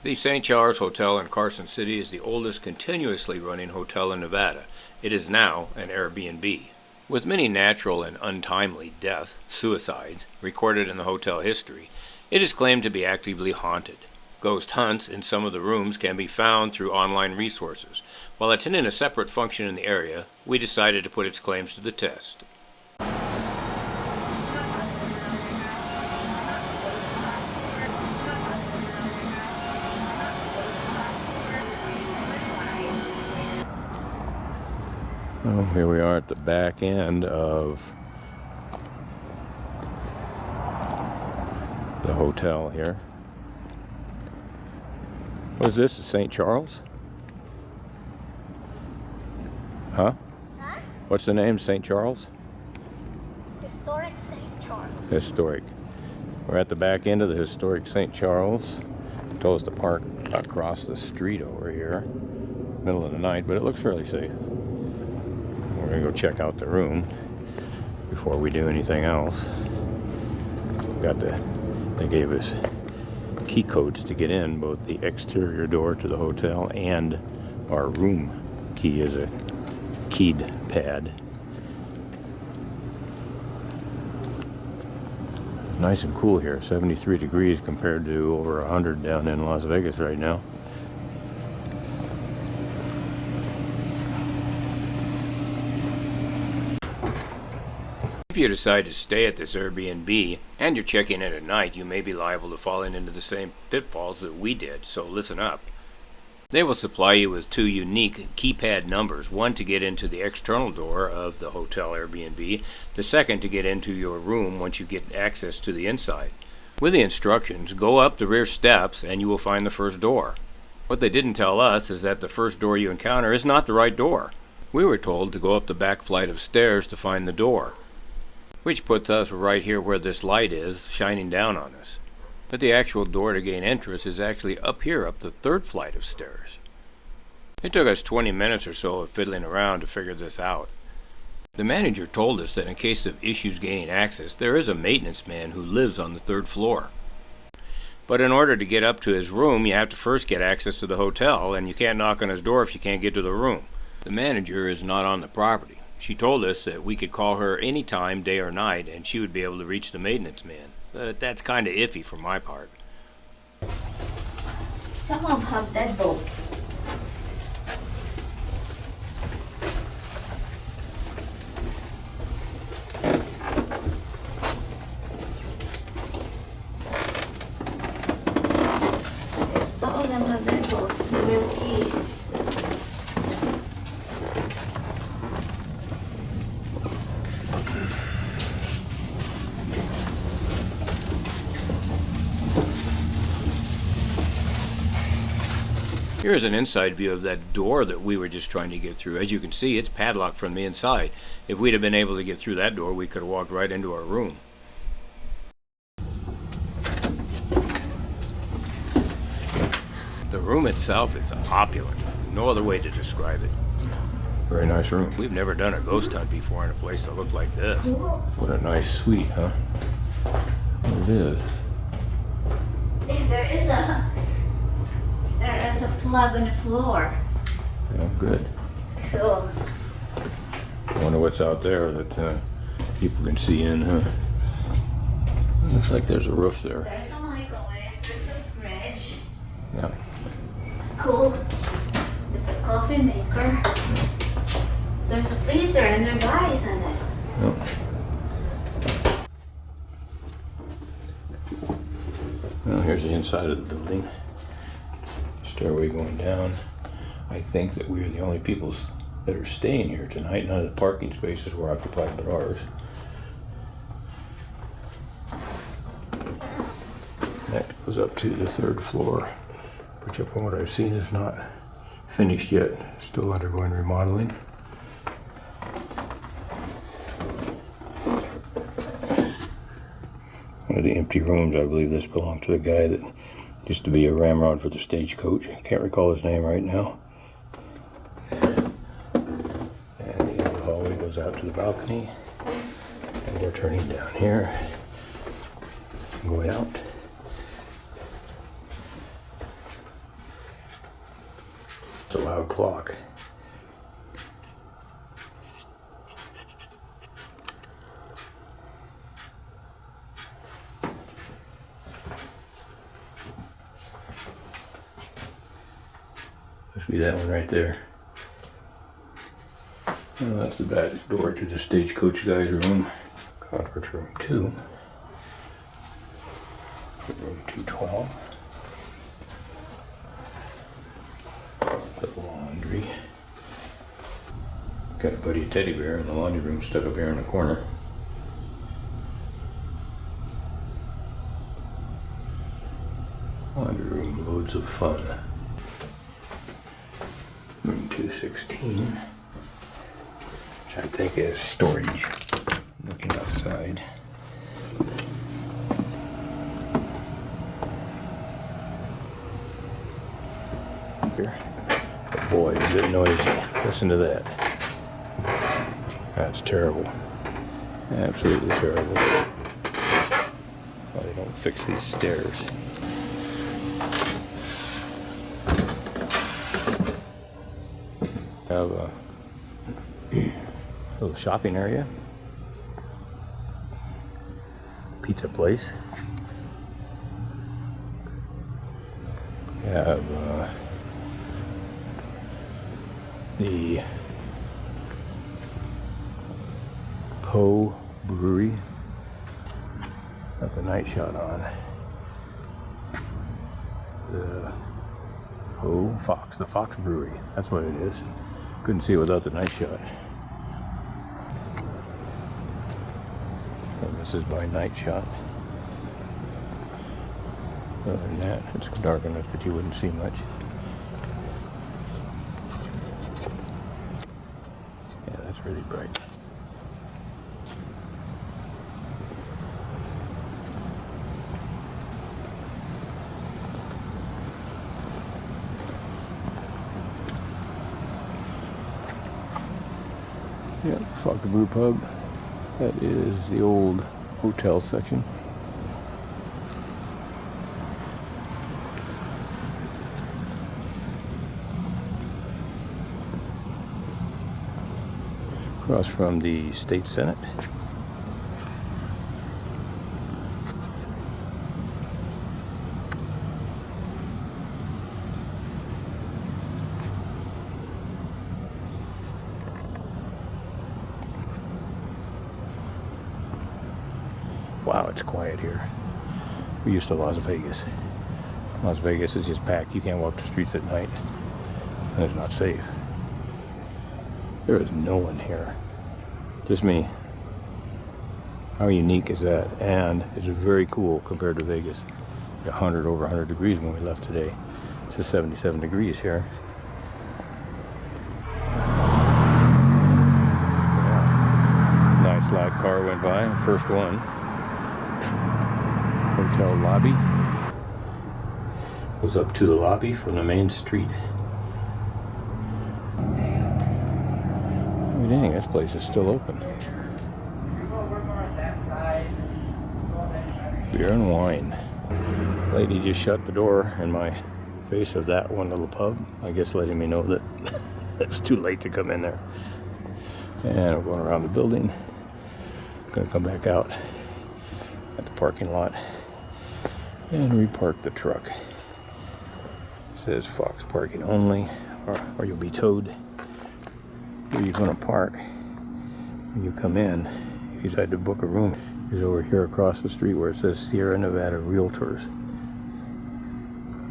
The St. Charles Hotel in Carson City is the oldest continuously running hotel in Nevada. It is now an Airbnb. With many natural and untimely deaths, suicides, recorded in the hotel history, it is claimed to be actively haunted. Ghost hunts in some of the rooms can be found through online resources. While attending a separate function in the area, we decided to put its claims to the test. Well, here we are at the back end of the hotel here. What is this, St. Charles? Huh? What's the name, St. Charles? Historic St. Charles. Historic. We're at the back end of the historic St. Charles. Told us to park across the street over here. Middle of the night, but it looks fairly safe. We're gonna go check out the room before we do anything else. They gave us key codes to get in, both the exterior door to the hotel and our room key is a keyed pad. Nice and cool here, 73 degrees compared to over 100 down in Las Vegas right now. If you decide to stay at this Airbnb and you're checking in at night, you may be liable to fall into the same pitfalls that we did, so listen up. They will supply you with two unique keypad numbers, one to get into the external door of the hotel Airbnb, the second to get into your room once you get access to the inside. With the instructions, go up the rear steps and you will find the first door. What they didn't tell us is that the first door you encounter is not the right door. We were told to go up the back flight of stairs to find the door, which puts us right here where this light is shining down on us. But the actual door to gain entrance is actually up here, up the third flight of stairs. It took us 20 minutes or so of fiddling around to figure this out. The manager told us that in case of issues gaining access, there is a maintenance man who lives on the third floor. But in order to get up to his room, you have to first get access to the hotel, and you can't knock on his door if you can't get to the room. The manager is not on the property. She told us that we could call her anytime, day or night, and she would be able to reach the maintenance man. But that's kind of iffy for my part. Some of them have deadbolts. Some of them have deadbolts. The real key. Here's an inside view of that door that we were just trying to get through. As you can see, it's padlocked from the inside. If we'd have been able to get through that door, we could have walked right into our room. The room itself is opulent. No other way to describe it. Very nice room. We've never done a ghost hunt before in a place that looked like this. What a nice suite, huh? It is. There is a plug on the floor. Yeah, good. Cool. I wonder what's out there that people can see in, huh? Looks like there's a roof there. There's a microwave. There's a fridge. Yeah. Cool. There's a coffee maker. There's a freezer and there's ice in it. Yeah. Well, here's the inside of the building. Stairway going down. I think that we're the only people that are staying here tonight. None of the parking spaces were occupied but ours. That goes up to the third floor, which upon what I've seen is not finished yet. Still undergoing remodeling. One of the empty rooms, I believe this belonged to the guy that used to be a ramrod for the stagecoach. I can't recall his name right now. And the end of the hallway goes out to the balcony. And we're turning down here. Going out. It's a loud clock. Must be that one right there. Oh, that's the back door to the stagecoach guy's room. Conference room 2. Room 212. The laundry. Got a buddy teddy bear in the laundry room stuck up here in the corner. Laundry room, loads of fun. Room 216, which I think is storage. Looking outside. Here. Oh boy, is it noisy. Listen to that. That's terrible. Absolutely terrible. Why they don't fix these stairs. Have a little shopping area. Pizza place. We have the Poe Brewery. Got the night shot on. The Fox Brewery. That's what it is. Couldn't see it without the night shot. And this is by night shot. Other than that, it's dark enough that you wouldn't see much. Yeah, that's really bright. Yeah, Fox Brew Pub. That is the old hotel section. Across from the State Senate. Wow, it's quiet here. We're used to Las Vegas. Las Vegas is just packed. You can't walk the streets at night. And it's not safe. There is no one here. Just me. How unique is that? And it's very cool compared to Vegas. Over 100 degrees when we left today. It's just 77 degrees here. Nice loud car went by. First one. Hotel lobby. Goes up to the lobby from the main street. Oh dang, this place is still open. Beer and wine. Lady just shut the door in my face of that one little pub. I guess letting me know that it's too late to come in there. And I'm going around the building. Gonna come back out at the parking lot and repark the truck. It says Fox parking only, or you'll be towed. Where you're gonna park when you come in, if you decide to book a room, is over here across the street where it says Sierra Nevada Realtors.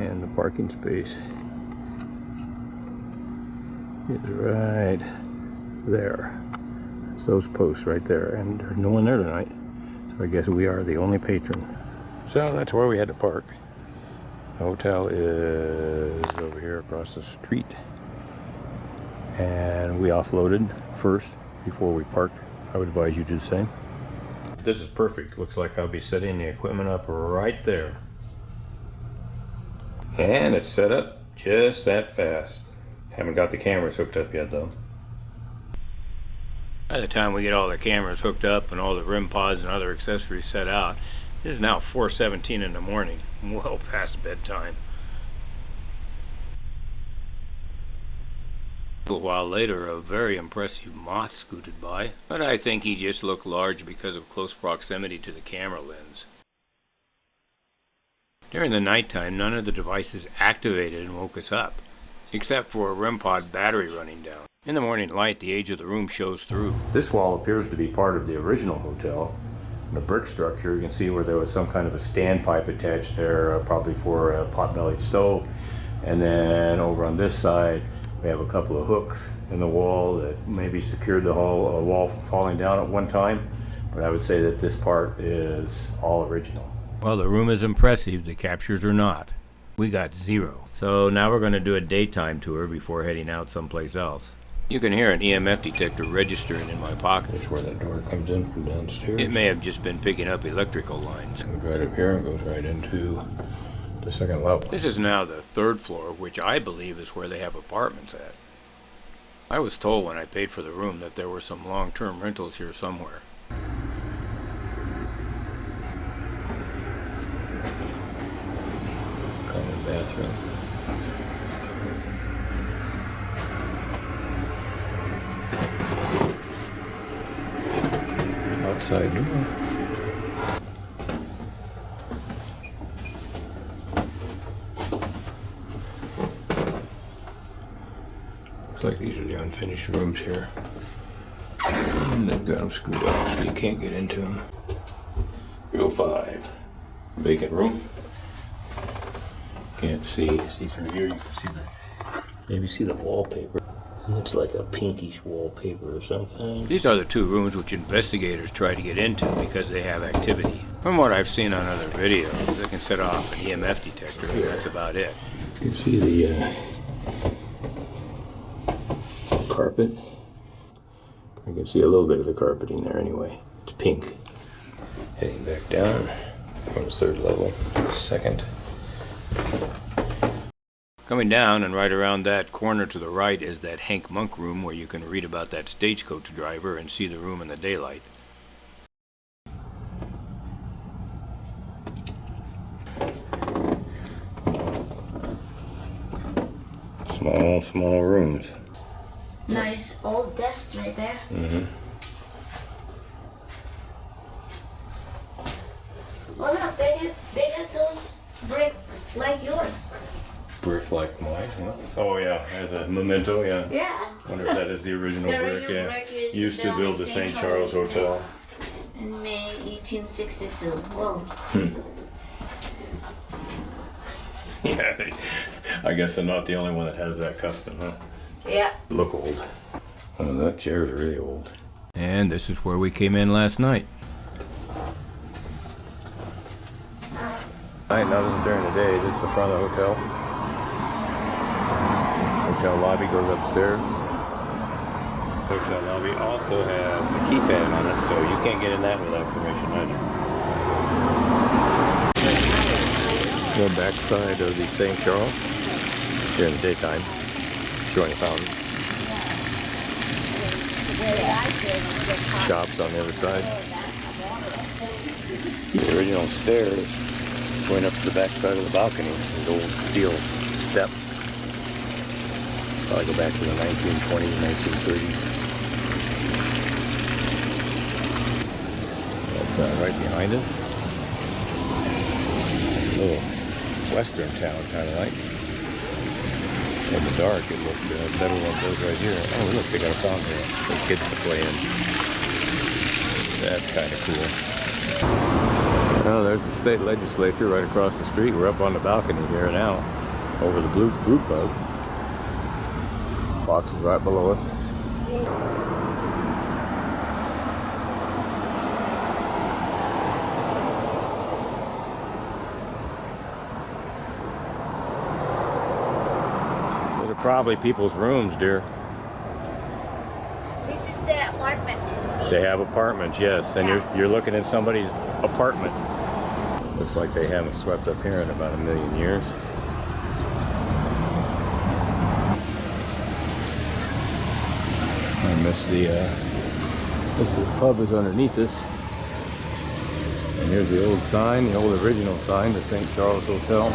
And the parking space is right there. It's those posts right there, and there's no one there tonight. So I guess we are the only patron. So that's where we had to park. The hotel is over here across the street. And we offloaded first before we parked. I would advise you do the same. This is perfect. Looks like I'll be setting the equipment up right there. And it's set up just that fast. Haven't got the cameras hooked up yet though. By the time we get all the cameras hooked up and all the REM pods and other accessories set out, it is now 4:17 in the morning, well past bedtime. A while later, a very impressive moth scooted by, but I think he just looked large because of close proximity to the camera lens. During the nighttime, none of the devices activated and woke us up, except for a REM pod battery running down. In the morning light, the age of the room shows through. This wall appears to be part of the original hotel. In the brick structure, you can see where there was some kind of a standpipe attached there, probably for a pot-bellied stove. And then over on this side, we have a couple of hooks in the wall that maybe secured the whole wall from falling down at one time. But I would say that this part is all original. While the room is impressive, the captures are not. We got 0. So now we're going to do a daytime tour before heading out someplace else. You can hear an EMF detector registering in my pocket. That's where that door comes in from downstairs. It may have just been picking up electrical lines. It goes right up here and goes right into the second level. This is now the 3rd floor, which I believe is where they have apartments at. I was told when I paid for the room that there were some long-term rentals here somewhere. Common bathroom. Outside door. Looks like these are the unfinished rooms here. And they've got them screwed off so you can't get into them. 305. Vacant room. Can't see through here. You can see maybe see the wallpaper. Looks like a pinkish wallpaper or some kind. These are the 2 rooms which investigators try to get into because they have activity. From what I've seen on other videos, they can set off an EMF detector, and that's about it. You can see the carpet. I can see a little bit of the carpeting there anyway. It's pink. Heading back down from the 3rd level, 2nd. Coming down and right around that corner to the right is that Hank Monk room where you can read about that stagecoach driver and see the room in the daylight. Small rooms. Nice old desk right there. Mm-hmm. Oh look, they get those brick like yours. Brick like mine, huh? Oh yeah, as a memento, yeah. Yeah. Wonder if that is the original The brick, original yeah. brick is Used to down build in the St. St. Charles Hotel. In May 1862. Whoa. Yeah, I guess I'm not the only one that has that custom, huh? Yeah. Look old. Oh, that chair is really old. And this is where we came in last night. Alright, now this is during the day. This is the front of the hotel. Hotel lobby goes upstairs. Hotel lobby also has a keypad on it, so you can't get in that without permission either. The back side of the St. Charles during the daytime, showing the fountain. Shops on the other side. The original stairs going up to the back side of the balcony, these old steel steps. Probably go back to the 1920s, 1930s. That's right behind us. A little western town, kind of like. In the dark, it looked better than those right here. Oh, look, they got a fountain here for kids to play in. That's kind of cool. Oh, there's the state legislature right across the street. We're up on the balcony here now, over the blue club. Fox is right below us. Those are probably people's rooms, dear. This is the apartments. They have apartments, yes, and you're looking at somebody's apartment. Looks like they haven't swept up here in about 1,000,000 years. I missed the pub is underneath us. And here's the old sign, the old original sign, the St. Charles Hotel.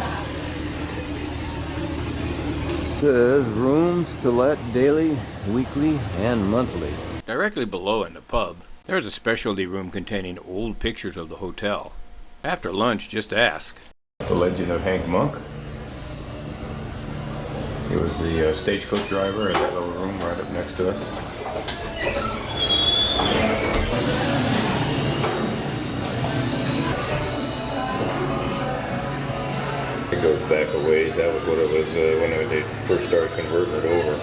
says rooms to let daily, weekly, and monthly. Directly below in the pub, there's a specialty room containing old pictures of the hotel. After lunch, just ask. The legend of Hank Monk. He was the stagecoach driver in that little room right up next to us. It goes back a ways. That was what it was when they first started converting it over.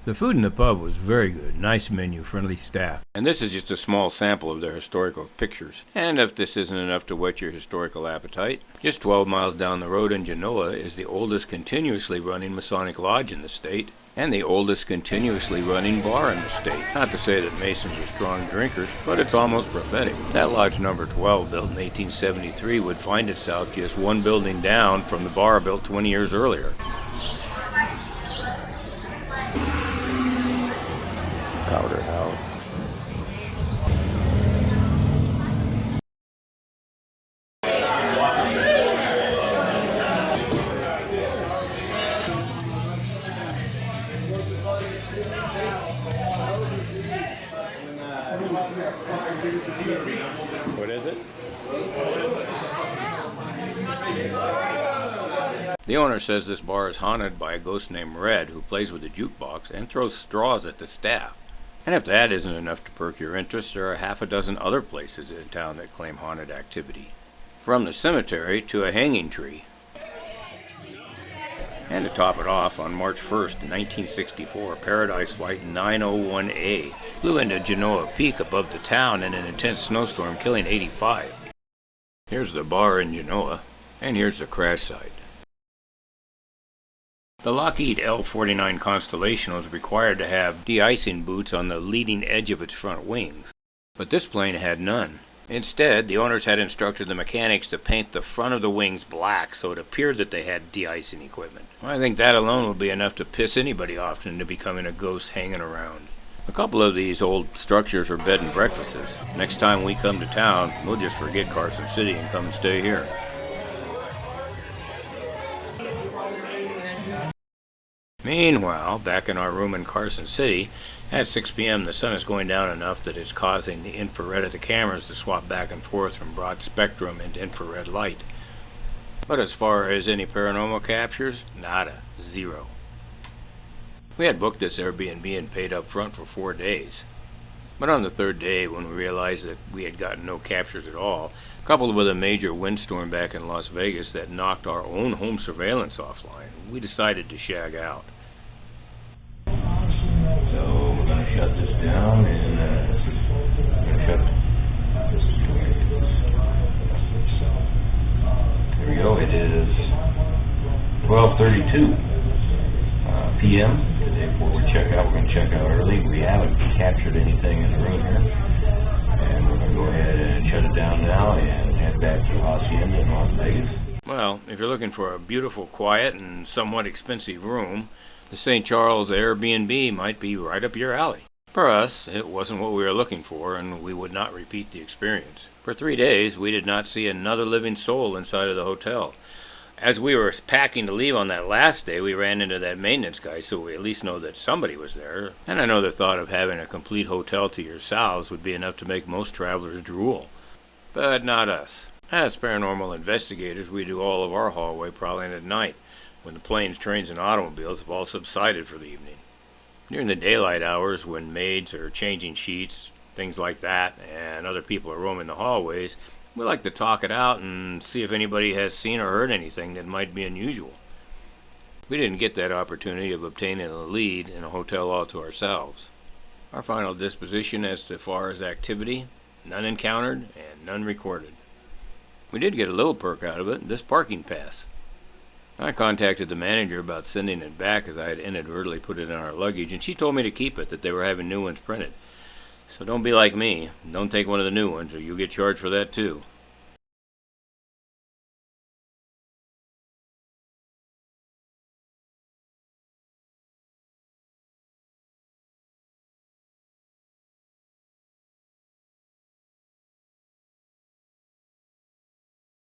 The food in the pub was very good, nice menu, friendly staff. And this is just a small sample of their historical pictures. And if this isn't enough to whet your historical appetite, just 12 miles down the road in Genoa is the oldest continuously running Masonic lodge in the state, and the oldest continuously running bar in the state. Not to say that Masons are strong drinkers, but it's almost prophetic. That lodge number 12, built in 1873, would find itself just one building down from the bar built 20 years earlier. Powder House. What is it? The owner says this bar is haunted by a ghost named Red who plays with a jukebox and throws straws at the staff. And if that isn't enough to perk your interest, there are half a dozen other places in town that claim haunted activity. From the cemetery to a hanging tree. And to top it off, on March 1st, 1964, Paradise Flight 901A flew into Genoa Peak above the town in an intense snowstorm, killing 85. Here's the bar in Genoa, and here's the crash site. The Lockheed L-49 Constellation was required to have de-icing boots on the leading edge of its front wings, but this plane had none. Instead, the owners had instructed the mechanics to paint the front of the wings black so it appeared that they had de-icing equipment. I think that alone would be enough to piss anybody off into becoming a ghost hanging around. A couple of these old structures are bed and breakfasts. Next time we come to town, we'll just forget Carson City and come and stay here. Meanwhile, back in our room in Carson City, at 6 p.m. the sun is going down enough that it's causing the infrared of the cameras to swap back and forth from broad spectrum into infrared light. But as far as any paranormal captures, nada, zero. We had booked this Airbnb and paid up front for 4 days. But on the third day, when we realized that we had gotten no captures at all, coupled with a major windstorm back in Las Vegas that knocked our own home surveillance offline, we decided to shag out. So we're going to shut this down and there we go. It is 12:32 p.m. Today before we check out. We're going to check out early. We haven't captured anything in the room here. And we're going to go ahead and shut it down now and head back to Hacienda in Las Vegas. Well, if you're looking for a beautiful, quiet, and somewhat expensive room, the St. Charles Airbnb might be right up your alley. For us, it wasn't what we were looking for, and we would not repeat the experience. For 3 days, we did not see another living soul inside of the hotel. As we were packing to leave on that last day, we ran into that maintenance guy, so we at least know that somebody was there. And I know the thought of having a complete hotel to yourselves would be enough to make most travelers drool. But not us. As paranormal investigators, we do all of our hallway prowling at night, when the planes, trains, and automobiles have all subsided for the evening. During the daylight hours, when maids are changing sheets, things like that, and other people are roaming the hallways, we like to talk it out and see if anybody has seen or heard anything that might be unusual. We didn't get that opportunity of obtaining a lead in a hotel all to ourselves. Our final disposition as to far as activity, none encountered and none recorded. We did get a little perk out of it, this parking pass. I contacted the manager about sending it back as I had inadvertently put it in our luggage, and she told me to keep it, that they were having new ones printed. So don't be like me. Don't take one of the new ones or you'll get charged for that too.